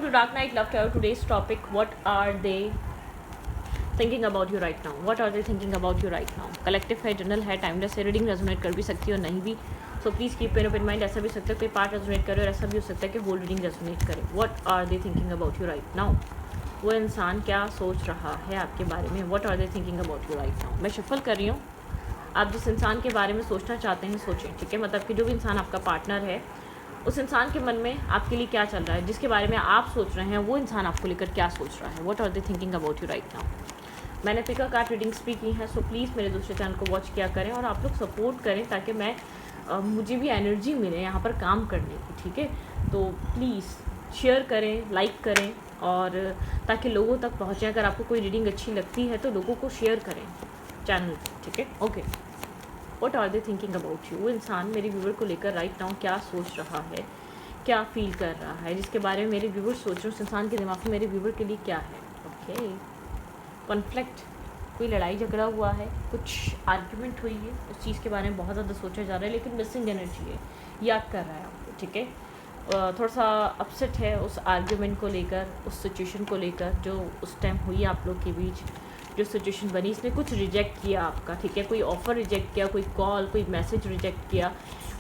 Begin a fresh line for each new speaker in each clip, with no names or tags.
to Dark Knight Love Tarot. Today's topic, what are they thinking about you right now? What are they thinking about you right now? Collective है, general है, timeless है, reading resonate कर भी सकती है और नहीं भी. So please keep an open mind. ऐसा भी हो सकता है कोई पार्ट रेजोनेट करे और ऐसा भी हो सकता है कि होल रीडिंग रेजोनेट करे. What are they thinking about you right now? वो इंसान क्या सोच रहा है आपके बारे में? What are they thinking about you right now? मैं शफल कर रही हूँ. आप जिस इंसान के बारे में सोचना चाहते हैं सोचें, ठीक है? मतलब कि जो भी इंसान आपका पार्टनर है, उस इंसान के मन में आपके लिए क्या चल रहा है, जिसके बारे में आप सोच रहे हैं वो इंसान आपको लेकर क्या सोच रहा है. What are they thinking about you right now? मैंने पिका कार्ड रीडिंग्स भी की हैं, सो प्लीज़ मेरे दूसरे चैनल को वॉच किया करें और आप लोग सपोर्ट करें ताकि मैं मुझे भी एनर्जी मिले यहाँ पर काम करने की, ठीक है? तो प्लीज़ शेयर करें, लाइक करें और ताकि लोगों तक पहुँचे. अगर आपको कोई रीडिंग अच्छी लगती है तो लोगों को शेयर करें चैनल, ठीक है? Okay. What are they thinking about you? वो इंसान मेरे व्यूवर को लेकर राइट नाउ क्या सोच रहा है, क्या फील कर रहा है, जिसके बारे में मेरे व्यूवर सोच रहे हैं, उस इंसान के दिमाग में मेरे व्यूवर के लिए क्या है. ओके. कॉन्फ्लिक्ट, कोई लड़ाई झगड़ा हुआ है, कुछ आर्ग्यूमेंट हुई है, उस चीज़ के बारे में बहुत ज़्यादा सोचा जा रहा है, लेकिन मिसिंग एनर्जी है, याद कर रहा है आपको, ठीक है? थोड़ा सा अपसेट है उस आर्ग्यूमेंट को लेकर, उस सिचुएशन को लेकर जो उस टाइम हुई आप लोग के बीच. जो सिचुएशन बनी, इसने कुछ रिजेक्ट किया आपका, ठीक है? कोई ऑफ़र रिजेक्ट किया, कोई कॉल, कोई मैसेज रिजेक्ट किया.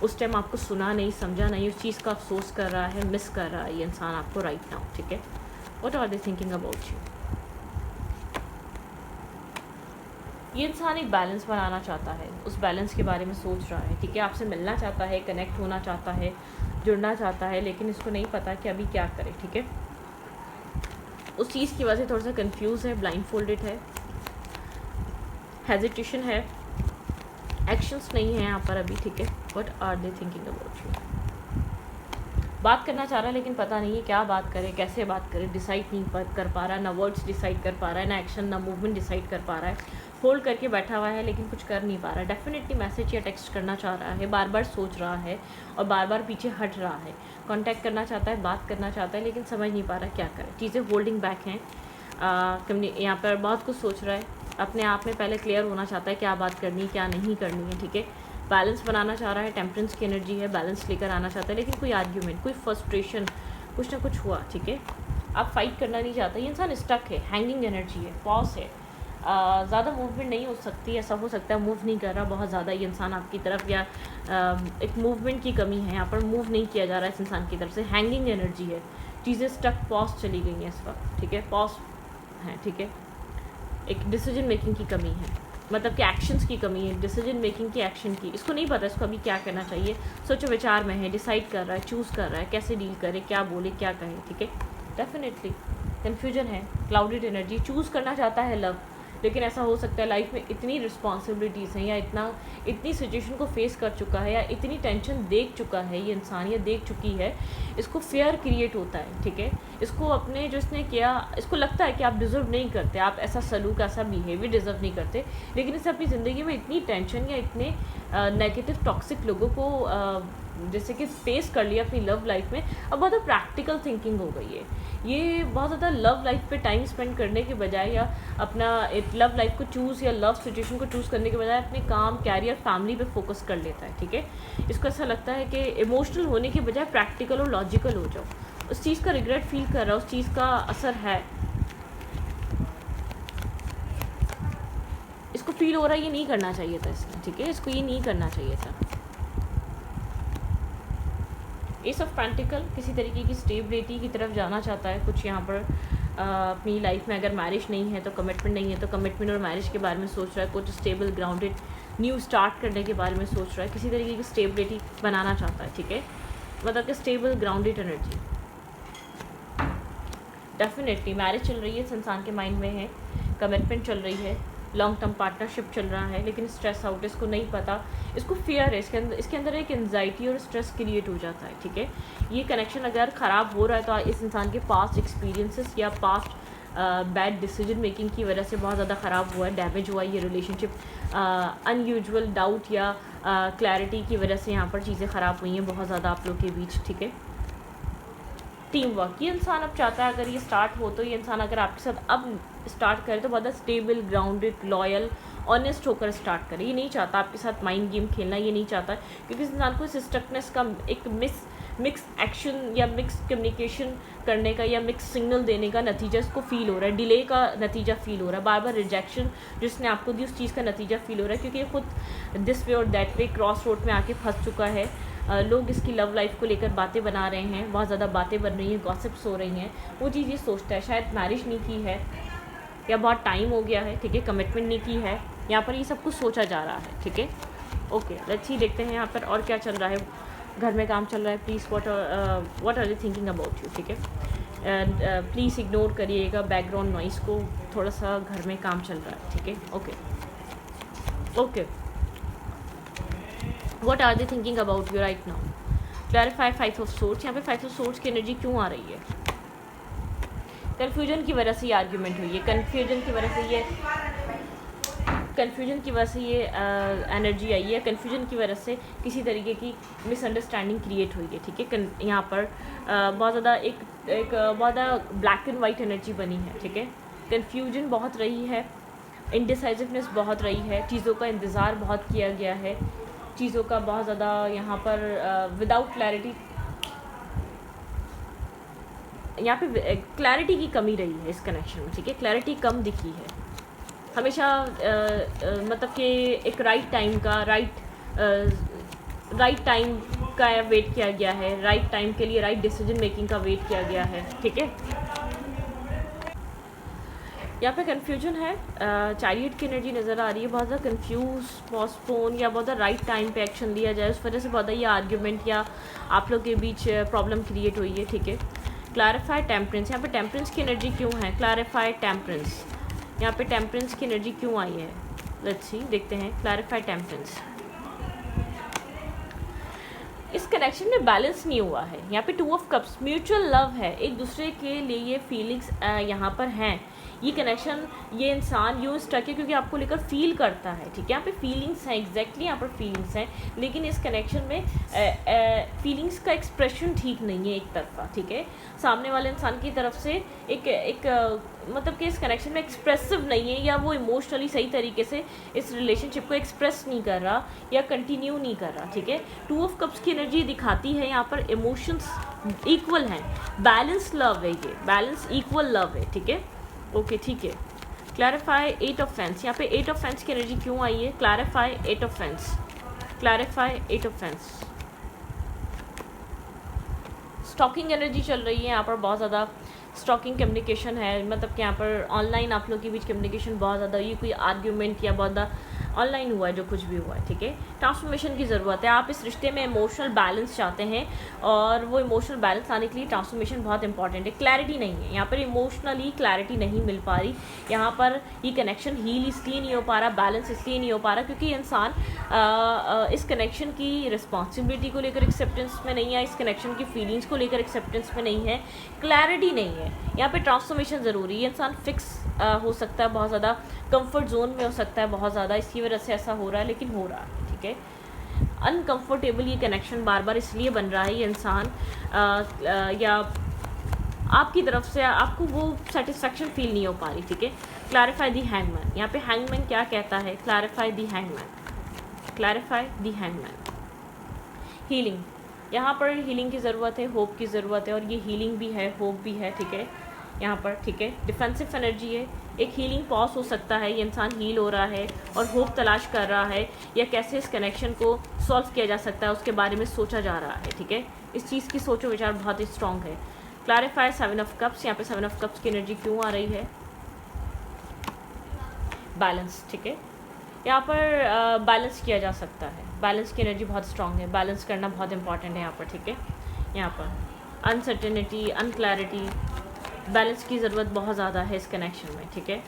उस टाइम आपको सुना नहीं, समझा नहीं, उस चीज़ का अफसोस कर रहा है, मिस कर रहा है ये इंसान आपको राइट नाउ, ठीक है? What are they thinking about you? ये इंसान एक बैलेंस बनाना चाहता है, उस बैलेंस के बारे में सोच रहा है, ठीक है? आपसे मिलना चाहता है, कनेक्ट होना चाहता है, जुड़ना चाहता है, लेकिन इसको नहीं पता कि अभी क्या करे, ठीक है? उस चीज़ की वजह से थोड़ा सा कंफ्यूज है, ब्लाइंड फोल्डेड है, हेजिटेशन है, एक्शंस नहीं है यहाँ पर अभी, ठीक है? What are they thinking about यू? बात करना चाह रहा है लेकिन पता नहीं है क्या बात करे, कैसे बात करे, डिसाइड नहीं कर पा रहा है. ना वर्ड्स डिसाइड कर पा रहा है, ना एक्शन, ना मूवमेंट डिसाइड कर पा रहा है. होल्ड करके बैठा हुआ है लेकिन कुछ कर नहीं पा रहा है. डेफिनेटली मैसेज या टेक्स्ट करना चाह रहा है, बार बार सोच रहा है और बार बार पीछे हट रहा है. कॉन्टैक्ट करना चाहता है, बात करना चाहता है, लेकिन समझ नहीं पा रहा क्या करे. चीज़ें होल्डिंग बैक हैं. यहाँ पर बहुत कुछ सोच रहा है, अपने आप में पहले क्लियर होना चाहता है क्या बात करनी है, क्या नहीं करनी है, ठीक है? बैलेंस बनाना चाह रहा है, टेम्परेंस की एनर्जी है, बैलेंस लेकर आना चाहता है, लेकिन कोई आर्ग्यूमेंट, कोई फ्रस्ट्रेशन, कुछ ना कुछ हुआ, ठीक है? आप फाइट करना नहीं चाहता. ये इंसान स्टक है, हैंगिंग एनर्जी है, पॉज है. ज़्यादा मूवमेंट नहीं हो सकती. ऐसा हो सकता है मूव नहीं कर रहा बहुत ज़्यादा ये इंसान आपकी तरफ, या एक मूवमेंट की कमी है यहाँ पर, मूव नहीं किया जा रहा है इस इंसान की तरफ से. हैंगिंग एनर्जी है, चीज़ें स्टक, पॉज चली गई हैं इस वक्त, ठीक है? पॉज है, ठीक है? एक डिसीजन मेकिंग की कमी है, मतलब कि एक्शंस की कमी है, डिसीजन मेकिंग की, एक्शन की. इसको नहीं पता इसको अभी क्या करना चाहिए. सोचो विचार में है, डिसाइड कर रहा है, चूज़ कर रहा है, कैसे डील करे, क्या बोले, क्या कहे, ठीक है? डेफिनेटली कन्फ्यूजन है, क्लाउडेड एनर्जी. चूज़ करना चाहता है लव, लेकिन ऐसा हो सकता है लाइफ में इतनी रिस्पॉन्सिबिलिटीज़ हैं, या इतनी सिचुएशन को फेस कर चुका है, या इतनी टेंशन देख चुका है ये इंसान, या देख चुकी है, इसको फेयर क्रिएट होता है, ठीक है? इसको अपने जो इसने किया, इसको लगता है कि आप डिज़र्व नहीं करते, आप ऐसा सलूक, ऐसा बिहेवियर डिज़र्व नहीं करते, लेकिन इसे अपनी ज़िंदगी में इतनी टेंशन या इतने नेगेटिव टॉक्सिक लोगों को जैसे कि फेस कर लिया अपनी लव लाइफ में. अब बहुत प्रैक्टिकल थिंकिंग हो गई है. ये बहुत ज़्यादा लव लाइफ पे टाइम स्पेंड करने के बजाय, या अपना एक लव लाइफ को चूज़ या लव सिचुएशन को चूज़ करने के बजाय अपने काम, कैरियर, फैमिली पे फोकस कर लेता है, ठीक है? इसको ऐसा लगता है कि इमोशनल होने के बजाय प्रैक्टिकल और लॉजिकल हो जाओ. उस चीज़ का रिग्रेट फील कर रहा है, उस चीज़ का असर है, इसको फील हो रहा है ये नहीं करना चाहिए था इसने, ठीक है? इसको ये नहीं करना चाहिए था. एस ऑफ पेंटिकल, किसी तरीके की स्टेबिलिटी की तरफ जाना चाहता है कुछ यहाँ पर अपनी लाइफ में. अगर मैरिज नहीं है तो, कमिटमेंट नहीं है तो कमिटमेंट और मैरिज के बारे में सोच रहा है. कुछ स्टेबल, ग्राउंडेड, न्यू स्टार्ट करने के बारे में सोच रहा है. किसी तरीके की स्टेबिलिटी बनाना चाहता है, ठीक है? मतलब कि stable, grounded energy. Definitely marriage चल रही है, इस इंसान के माइंड में है, कमिटमेंट चल रही है, लॉन्ग टर्म पार्टनरशिप चल रहा है, लेकिन स्ट्रेस आउट, इसको नहीं पता, इसको फियर है, इसके अंदर एक एंजाइटी और स्ट्रेस क्रिएट हो जाता है, ठीक है? ये कनेक्शन अगर ख़राब हो रहा है तो इस इंसान के पास्ट एक्सपीरियंसेस या पास्ट बैड डिसीजन मेकिंग की वजह से बहुत ज़्यादा ख़राब हुआ है, डैमेज हुआ है ये रिलेशनशिप. अनयूजुअल डाउट या क्लैरिटी की वजह से यहाँ पर चीज़ें ख़राब हुई हैं बहुत ज़्यादा आप लोग के बीच, ठीक है? टीम वर्क, ये इंसान अब चाहता है, अगर ये स्टार्ट हो तो ये इंसान अगर आपके साथ अब स्टार्ट करे तो बहुत स्टेबल, ग्राउंडेड, लॉयल, ऑनेस्ट होकर स्टार्ट करे. ये नहीं चाहता आपके साथ माइंड गेम खेलना, ये नहीं चाहता, क्योंकि इस इंसान को इस स्टकनेस का, एक मिक्स एक्शन या मिक्स कम्युनिकेशन करने का या मिक्स सिग्नल देने का नतीजा इसको फील हो रहा है, डिले का नतीजा फील हो रहा है, बार बार रिजेक्शन जिसने आपको दी उस चीज़ का नतीजा फील हो रहा है, क्योंकि ये खुद दिस वे और दैट वे क्रॉस रोड में आके फंस चुका है। लोग इसकी लव लाइफ को लेकर बातें बना रहे हैं, बहुत ज़्यादा बातें बन रही हैं, गॉसिप्स हो रही हैं। वो चीज़ ये सोचता है शायद मैरिज नहीं की है या बहुत टाइम हो गया है, ठीक है, कमिटमेंट नहीं की है, यहाँ पर ये सब कुछ सोचा जा रहा है, ठीक है। ओके, लेट्स सी, देखते हैं यहाँ पर और क्या चल रहा है। घर में काम चल रहा है, please what are you thinking about you, ठीक है। एंड प्लीज़ इग्नोर करिएगा बैकग्राउंड नॉइस को, थोड़ा सा घर में काम चल रहा है, ठीक है। Okay okay, what are they thinking about you right now. Clarify 5 of swords. यहाँ पे 5 ऑफ सोर्ड्स की एनर्जी क्यों आ रही है? कन्फ्यूजन की वजह से ये आर्ग्यूमेंट हुई है, कन्फ्यूजन की वजह से ये एनर्जी आई है, कन्फ्यूजन की वजह से किसी तरीके की मिसअंडरस्टैंडिंग क्रिएट हुई है, ठीक है। यहाँ पर बहुत ज़्यादा एक बहुत ज़्यादा ब्लैक एंड वाइट एनर्जी बनी है, ठीक है। कन्फ्यूजन बहुत रही है, इनडिसाइसिवनेस बहुत रही है, चीज़ों का इंतज़ार बहुत किया गया है, चीज़ों का बहुत ज़्यादा यहाँ पर विदाउट क्लैरिटी, यहाँ पे क्लैरिटी की कमी रही है इस कनेक्शन में, ठीक है। क्लैरिटी कम दिखी है हमेशा, मतलब कि एक राइट टाइम का वेट किया गया है, राइट टाइम के लिए राइट डिसीजन मेकिंग का वेट किया गया है, ठीक है। यहाँ पे कन्फ्यूजन है, चैरियट की एनर्जी नज़र आ रही है, बहुत ज़्यादा कन्फ्यूज, पोस्टपोन या बहुत ज़्यादा राइट टाइम पे एक्शन लिया जाए, उस वजह से बहुत ज़्यादा ये आर्ग्यूमेंट या आप लोग के बीच प्रॉब्लम क्रिएट हुई है, ठीक है। Clarify temperance. यहाँ पे टेम्परेंस की एनर्जी क्यों है? Clarify temperance. यहाँ पे टेम्परेंस की एनर्जी क्यों आई है? लेट्स सी, देखते हैं। Clarify temperance. इस कनेक्शन में बैलेंस नहीं हुआ है। यहाँ पे 2 ऑफ कप्स, म्यूचुअल लव है, एक दूसरे के लिए ये फीलिंग्स यहाँ पर हैं। ये कनेक्शन, ये इंसान यूँ स्टक है क्योंकि आपको लेकर फील करता है, ठीक है। यहाँ पे फीलिंग्स हैं, एग्जैक्टली यहाँ पर फीलिंग्स हैं, लेकिन इस कनेक्शन में फीलिंग्स का एक्सप्रेशन ठीक नहीं है एक तरफा, ठीक है। सामने वाले इंसान की तरफ से एक मतलब कि इस कनेक्शन में एक्सप्रेसिव नहीं है, या वो इमोशनली सही तरीके से इस रिलेशनशिप को एक्सप्रेस नहीं कर रहा या कंटिन्यू नहीं कर रहा, ठीक है। 2 ऑफ कप्स की एनर्जी दिखाती है यहाँ पर इमोशंस इक्वल हैं, बैलेंस लव है, ये बैलेंस इक्वल लव है, ठीक है। ओके, ठीक है। Clarify 8 of fence. यहाँ पे 8 ऑफ फेंस की एनर्जी क्यों आई है? Clarify 8 of pence. Clarify 8 of pence. Stalking energy चल रही है यहाँ पर, बहुत ज़्यादा स्टॉकिंग कम्युनिकेशन है, मतलब कि यहाँ पर ऑनलाइन आप लोग के बीच कम्युनिकेशन बहुत ज़्यादा, ये कोई आर्ग्यूमेंट या बहुत ज़्यादा ऑनलाइन हुआ है, जो कुछ भी हुआ है, ठीक है। ट्रांसफॉर्मेशन की ज़रूरत है, आप इस रिश्ते में इमोशनल बैलेंस चाहते हैं, और वो इमोशनल बैलेंस आने के लिए ट्रांसफॉर्मेशन बहुत इंपॉर्टेंट है। क्लैरिटी नहीं है यहाँ पर, इमोशनली क्लैरिटी नहीं मिल पा रही यहाँ पर। ये कनेक्शन हील इसलिए नहीं हो पा रहा, बैलेंस इसलिए नहीं हो पा रहा क्योंकि इंसान इस कनेक्शन की रिस्पॉन्सिबिलिटी को लेकर एक्सेप्टेंस में नहीं है, इस कनेक्शन की फीलिंग्स को लेकर एक्सेप्टेंस में नहीं है, क्लैरिटी नहीं है यहाँ पे। ट्रांसफॉर्मेशन ज़रूरी है, इंसान फिक्स हो सकता है, बहुत ज़्यादा कंफर्ट जोन में हो सकता है, बहुत ज़्यादा इसकी वजह से ऐसा हो रहा है, लेकिन हो रहा है, ठीक है। अनकंफर्टेबल ये कनेक्शन बार बार इसलिए बन रहा है, ये इंसान या आपकी तरफ से आपको वो सेटिस्फैक्शन फील नहीं हो पा रही, ठीक है। क्लैरिफाई दी हैंगमैन। यहाँ पे हैंगमैन क्या कहता है? क्लैरिफाई दी हैंगमैन। क्लैरिफाई दी हैंगमैन। हीलिंग, यहाँ पर हीलिंग की ज़रूरत है, होप की ज़रूरत है, और ये हीलिंग भी है, होप भी है, ठीक है यहाँ पर, ठीक है। डिफेंसिव एनर्जी है, एक हीलिंग पॉज हो सकता है, ये इंसान हील हो रहा है और होप तलाश कर रहा है, या कैसे इस कनेक्शन को सॉल्व किया जा सकता है उसके बारे में सोचा जा रहा है, ठीक है। इस चीज़ की सोचो विचार बहुत ही स्ट्रॉन्ग है। Clarify 7 of cups. यहाँ पे 7 ऑफ कप्स की एनर्जी क्यों आ रही है? बैलेंस, ठीक है। यहाँ पर बैलेंस किया जा सकता है, बैलेंस की एनर्जी बहुत स्ट्रॉन्ग है, बैलेंस करना बहुत इंपॉर्टेंट है यहाँ पर, ठीक है। यहाँ पर अनसर्टेनिटी, अनक्लैरिटी, बैलेंस की ज़रूरत बहुत ज़्यादा है इस कनेक्शन में, ठीक है।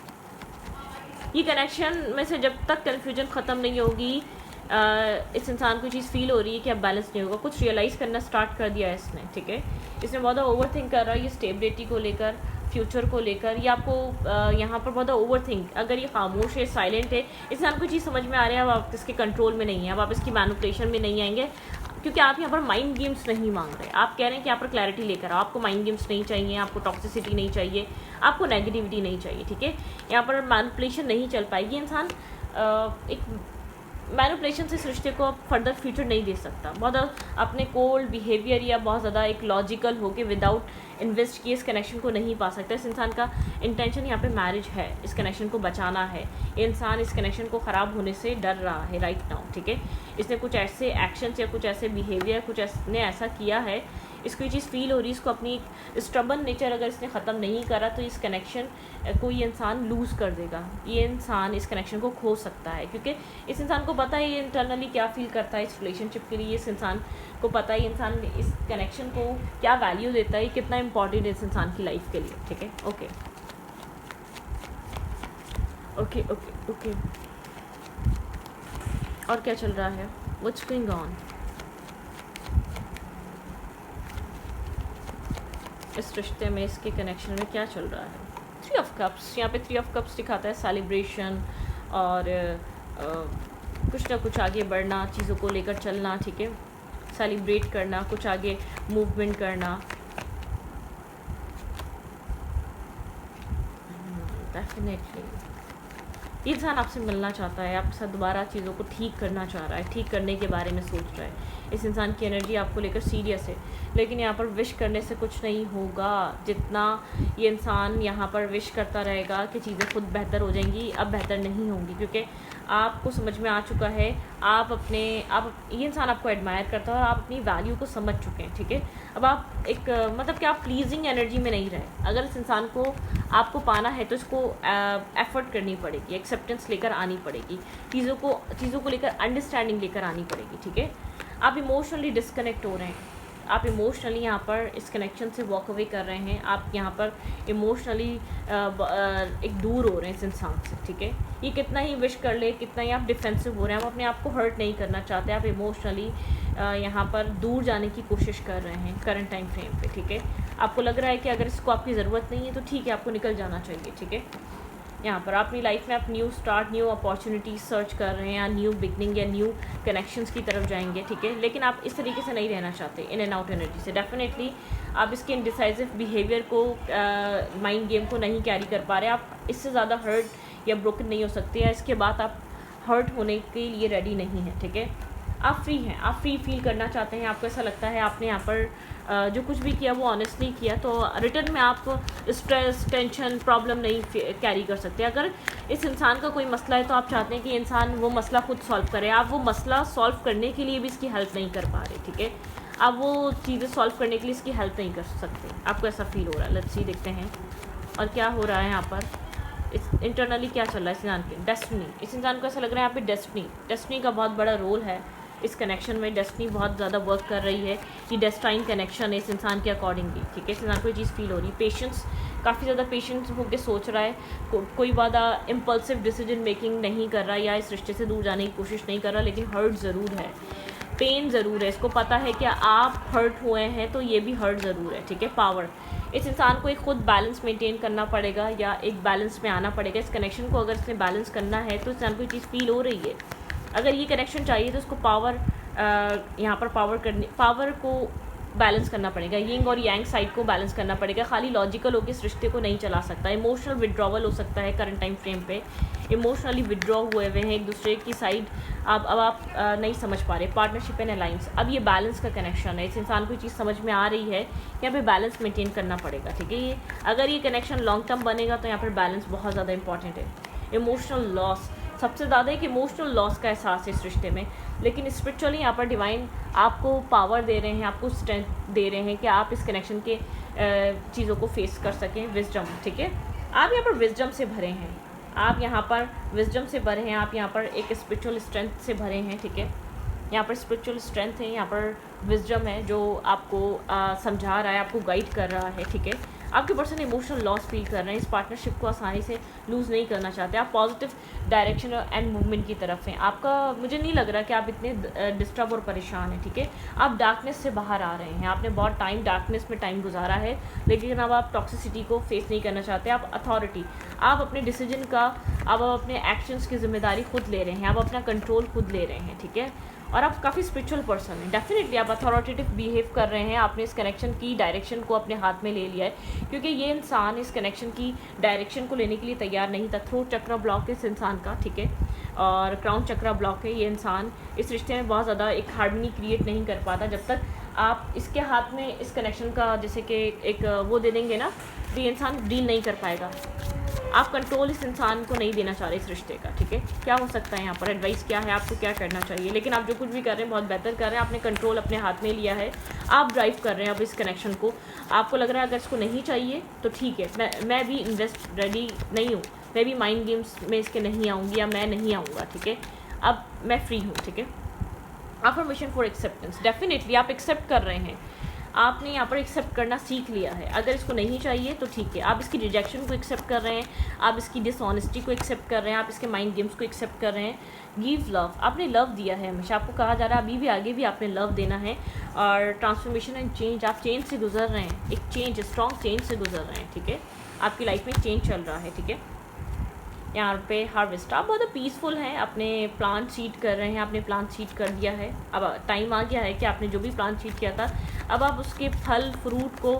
ये कनेक्शन में से जब तक कन्फ्यूजन ख़त्म नहीं होगी, इस इंसान को चीज़ फील हो रही है कि अब बैलेंस नहीं होगा, कुछ रियलाइज़ करना स्टार्ट कर दिया है इसने, ठीक है। इसने बहुत ओवर थिंक कर रहा है, ये स्टेबिलिटी को लेकर, फ्यूचर को लेकर, ये आपको यहाँ पर बहुत ओवर थिंक, अगर ये खामोश है, साइलेंट है, इंसान को चीज़ समझ में आ रही है, अब आप इसके कंट्रोल में नहीं है, अब आप इसकी मैनिपुलेशन में नहीं आएंगे, क्योंकि आप यहाँ पर माइंड गेम्स नहीं मांग रहे। आप कह रहे हैं कि यहाँ पर क्लैरिटी लेकर आओ, आपको माइंड गेम्स नहीं चाहिए, आपको टॉक्सिसिटी नहीं चाहिए, आपको नेगेटिविटी नहीं चाहिए, ठीक है। यहाँ पर मैनिपुलेशन नहीं चल पाएगी, इंसान एक मैनिपुलेशन से इस रिश्ते को फर्दर फ्यूचर नहीं दे सकता। बहुत अपने कोल्ड बिहेवियर या बहुत ज़्यादा एक लॉजिकल हो के विदाउट इन्वेस्ट किए इस कनेक्शन को नहीं पा सकता। इस इंसान का इंटेंशन यहाँ पे मैरिज है, इस कनेक्शन को बचाना है। ये इंसान इस कनेक्शन को ख़राब होने से डर रहा है राइट नाउ, ठीक है। इसने कुछ ऐसे एक्शंस या कुछ ऐसे बिहेवियर कुछ ने ऐसा किया है, इसको ये चीज़ फील हो रही है, इसको अपनी स्टबन नेचर अगर इसने ख़त्म नहीं करा तो इस कनेक्शन को ये इंसान लूज़ कर देगा। ये इंसान इस कनेक्शन को खो सकता है, क्योंकि इस इंसान को पता है ये इंटरनली क्या फील करता है इस रिलेशनशिप के लिए। इस इंसान को पता है ये इंसान इस कनेक्शन को क्या वैल्यू देता है, कितना इंपॉर्टेंट है इस इंसान की लाइफ के लिए, ठीक है। ओके ओके ओके ओके और क्या चल रहा है, व्हाट्स गोइंग ऑन इस रिश्ते में, इसके कनेक्शन में क्या चल रहा है। 3 ऑफ कप्स, यहाँ पे 3 ऑफ कप्स दिखाता है सेलिब्रेशन और कुछ ना कुछ आगे बढ़ना, चीज़ों को लेकर चलना, ठीक है। सेलिब्रेट करना, कुछ आगे मूवमेंट करना। डेफिनेटली ये इंसान आपसे मिलना चाहता है, आपके साथ दोबारा चीज़ों को ठीक करना चाह रहा है, ठीक करने के बारे में सोच रहा है। इस इंसान की एनर्जी आपको लेकर सीरियस है, लेकिन यहाँ पर विश करने से कुछ नहीं होगा। जितना ये इंसान यहाँ पर विश करता रहेगा कि चीज़ें खुद बेहतर हो जाएंगी, अब बेहतर नहीं होंगी, क्योंकि आपको समझ में आ चुका है, ये इंसान आपको एडमायर करता है और आप अपनी वैल्यू को समझ चुके हैं, ठीक है। अब आप एक मतलब कि आप प्लीजिंग एनर्जी में नहीं रहे। अगर इस इंसान को आपको पाना है तो इसको एफर्ट करनी पड़ेगी, एक्सेप्टेंस लेकर आनी पड़ेगी, चीज़ों को लेकर अंडरस्टैंडिंग लेकर आनी पड़ेगी, ठीक है। आप इमोशनली डिस्कनेक्ट हो रहे हैं, आप इमोशनली यहाँ पर इस कनेक्शन से वॉक अवे कर रहे हैं, आप यहाँ पर इमोशनली एक दूर हो रहे हैं इस इंसान से, ठीक है। ये कितना ही विश कर ले, कितना ही आप डिफेंसिव हो रहे हैं, आप अपने आप को हर्ट नहीं करना चाहते, आप इमोशनली यहाँ पर दूर जाने की कोशिश कर रहे हैं करंट टाइम फ्रेम पे, ठीक है। आपको लग रहा है कि अगर इसको आपकी ज़रूरत नहीं है तो ठीक है, आपको निकल जाना चाहिए, ठीक है। यहाँ पर अपनी लाइफ में आप new start, new opportunities search कर रहे हैं, या न्यू बिगनिंग या न्यू कनेक्शंस की तरफ जाएंगे, ठीक है। लेकिन आप इस तरीके से नहीं रहना चाहते इन एंड आउट एनर्जी से। डेफिनेटली आप इसके इनडिसाइसिव बिहेवियर को, माइंड गेम को नहीं कैरी कर पा रहे। आप इससे ज़्यादा हर्ट या ब्रोकन नहीं हो सकते, या इसके बाद आप हर्ट होने के लिए रेडी नहीं हैं, ठीक है। आप फ्री हैं, आप फ्री फील करना चाहते हैं। आपको ऐसा लगता है आपने यहाँ पर जो कुछ भी किया वो ऑनेस्टली किया, तो रिटर्न में आप स्ट्रेस, टेंशन, प्रॉब्लम नहीं कैरी कर सकते। अगर इस इंसान का कोई मसला है तो आप चाहते हैं कि इंसान वो मसला खुद सॉल्व करे, आप वो मसला सॉल्व करने के लिए भी इसकी हेल्प नहीं कर पा रहे, ठीक है। आप वो चीज़ें सॉल्व करने के लिए इसकी हेल्प नहीं कर सकते, आपको ऐसा फील हो रहा है। लेट्स सी, देखते हैं और क्या हो रहा है यहाँ पर। इस इंटरनली क्या चल रहा है इस इंसान के। डेस्टिनी, इस इंसान को ऐसा लग रहा है यहाँ पे डेस्टिनी का बहुत बड़ा रोल है इस कनेक्शन में। डेस्टिनी बहुत ज़्यादा वर्क कर रही है, कि डेस्टाइन कनेक्शन है इस इंसान के अकॉर्डिंगली, ठीक है। इस इंसान को ये चीज़ फील हो रही है। पेशेंस, काफ़ी ज़्यादा पेशेंस होकर सोच रहा है, कोई ज़्यादा इम्पल्सिव डिसीजन मेकिंग नहीं कर रहा, या इस रिश्ते से दूर जाने की कोशिश नहीं कर रहा, लेकिन हर्ट ज़रूर है, पेन ज़रूर है। इसको पता है कि आप हर्ट हुए हैं तो ये भी हर्ट ज़रूर है, ठीक है। पावर, इस इंसान को एक खुद बैलेंस मेंटेन करना पड़ेगा, या एक बैलेंस में आना पड़ेगा। इस कनेक्शन को अगर इसने बैलेंस करना है तो इस इंसान को ये चीज़ फील हो रही है। अगर ये कनेक्शन चाहिए तो उसको यहाँ पर पावर को बैलेंस करना पड़ेगा, यिंग और यांग साइड को बैलेंस करना पड़ेगा। खाली लॉजिकल होकर इस रिश्ते को नहीं चला सकता। इमोशनल विड्रॉवल हो सकता है करंट टाइम फ्रेम पे, इमोशनली विड्रॉ हुए हैं एक दूसरे की साइड। अब आप नहीं समझ पा रहे। पार्टनरशिप एंड अलायंस, अब ये बैलेंस का कनेक्शन है। इस इंसान को ये चीज़ समझ में आ रही है कि यहाँ पे बैलेंस मेंटेन करना पड़ेगा, ठीक है। ये अगर ये कनेक्शन लॉन्ग टर्म बनेगा तो यहाँ पर बैलेंस बहुत ज़्यादा इंपॉर्टेंट है। इमोशनल लॉस, सबसे ज़्यादा एक इमोशनल लॉस का एहसास है इस रिश्ते में, लेकिन स्पिरिचुअली यहाँ पर डिवाइन आपको पावर दे रहे हैं, आपको स्ट्रेंथ दे रहे हैं कि आप इस कनेक्शन के चीज़ों को फेस कर सकें। विजडम, ठीक है। आप यहाँ पर विजडम से भरे हैं, आप यहाँ पर विजडम से भरे हैं, आप यहाँ पर एक स्पिरिचुअल स्ट्रेंथ से भरे हैं, ठीक है। यहाँ पर स्पिरिचुअल स्ट्रेंथ है, यहाँ पर विजडम है जो आपको समझा रहा है, आपको गाइड कर रहा है, ठीक है। आपके पर्सन इमोशनल लॉस फील कर रहे हैं, इस पार्टनरशिप को आसानी से लूज़ नहीं करना चाहते। आप पॉजिटिव डायरेक्शन एंड मूवमेंट की तरफ हैं। आपका मुझे नहीं लग रहा कि आप इतने डिस्टर्ब और परेशान हैं, ठीक है। आप डार्कनेस से बाहर आ रहे हैं, आपने बहुत टाइम डार्कनेस में टाइम गुजारा है, लेकिन अब आप टॉक्सिसिटी को फेस नहीं करना चाहते। आप अथॉरिटी, आप अपने डिसीजन का, आप अपने एक्शंस की जिम्मेदारी खुद ले रहे हैं, आप अपना कंट्रोल खुद ले रहे हैं, ठीक है। और आप काफ़ी स्पिरिचुअल पर्सन हैं। डेफिनेटली आप अथॉरिटेटिव बिहेव कर रहे हैं, आपने इस कनेक्शन की डायरेक्शन को अपने हाथ में ले लिया है, क्योंकि ये इंसान इस कनेक्शन की डायरेक्शन को लेने के लिए तैयार नहीं था। थ्रोट चक्र ब्लॉक इस इंसान का, ठीक है। और क्राउन चक्रा ब्लॉक है। ये इंसान इस रिश्ते में बहुत ज़्यादा एक हार्मनी क्रिएट नहीं कर पाता जब तक आप इसके हाथ में इस कनेक्शन का जैसे कि एक वो दे देंगे ना, तो ये इंसान डील नहीं कर पाएगा। आप कंट्रोल इस इंसान को नहीं देना चाह रहे इस रिश्ते का, ठीक है। क्या हो सकता है यहाँ पर, एडवाइस क्या है, आपको क्या करना चाहिए? लेकिन आप जो कुछ भी कर रहे हैं बहुत बेहतर कर रहे हैं, आपने कंट्रोल अपने हाथ में लिया है, आप ड्राइव कर रहे हैं अब इस कनेक्शन को। आपको लग रहा है अगर इसको नहीं चाहिए तो ठीक है, मैं भी इन्वेस्ट रेडी नहीं हूँ, मैं भी माइंड गेम्स में इसके नहीं आऊँगी या मैं नहीं आऊँगा, ठीक है। अब मैं फ्री हूँ, ठीक है। अफर्मेशन फॉर एक्सेप्टेंस, डेफिनेटली आप एक्सेप्ट कर रहे हैं, आपने यहाँ पर एक्सेप्ट करना सीख लिया है। अगर इसको नहीं चाहिए तो ठीक है, आप इसकी रिजेक्शन को एक्सेप्ट कर रहे हैं, आप इसकी डिसऑनेस्टी को एक्सेप्ट कर रहे हैं, आप इसके माइंड गेम्स को एक्सेप्ट कर रहे हैं। गिव लव, आपने लव दिया है हमेशा, आपको कहा जा रहा है अभी भी आगे भी आपने लव देना है। और ट्रांसफॉर्मेशन एंड चेंज, आप चेंज से गुजर रहे हैं, एक चेंज, स्ट्रॉन्ग चेंज से गुजर रहे हैं, ठीक है। आपकी लाइफ में चेंज चल रहा है, ठीक है। यहाँ पे हार्वेस्ट, आप बहुत पीसफुल हैं, अपने प्लान सीड कर रहे हैं, आपने प्लान सीड कर दिया है। अब टाइम आ गया है कि आपने जो भी प्लान सीड किया था अब आप उसके फल फ्रूट को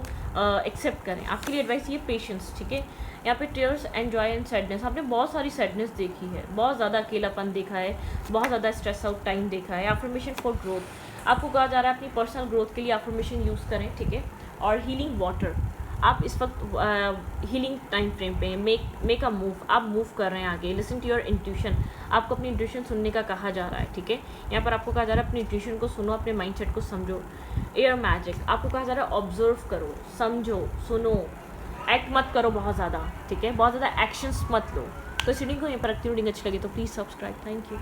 एक्सेप्ट करें। आपके लिए एडवाइस ये पेशेंस, ठीक है। यहाँ पे tears and Joy and sadness, आपने बहुत सारी सैडनेस देखी है, बहुत ज़्यादा अकेलापन देखा है, बहुत ज़्यादा स्ट्रेस आउट टाइम देखा है। अफर्मेशन फॉर ग्रोथ, आपको कहा जा रहा है अपनी पर्सनल ग्रोथ के लिए अफर्मेशन यूज़ करें, ठीक है। और हीलिंग वाटर, आप इस वक्त हीलिंग टाइम फ्रेम पे मेक अ मूव, आप मूव कर रहे हैं आगे। लिसन टू योर इंट्यूशन, आपको अपनी इंट्यूशन सुनने का कहा जा रहा है, ठीक है। यहाँ पर आपको कहा जा रहा है अपनी इंट्यूशन को सुनो, अपने माइंडसेट को समझो। एयर मैजिक, आपको कहा जा रहा है ऑब्जर्व करो, समझो, सुनो, एक्ट मत करो बहुत ज़्यादा, ठीक है, बहुत ज़्यादा एक्शंस मत लो। तो इस रीडिंग को यहाँ पर रखती हूँ, रीडिंग अच्छी लगी तो प्लीज़ सब्सक्राइब। Thank you.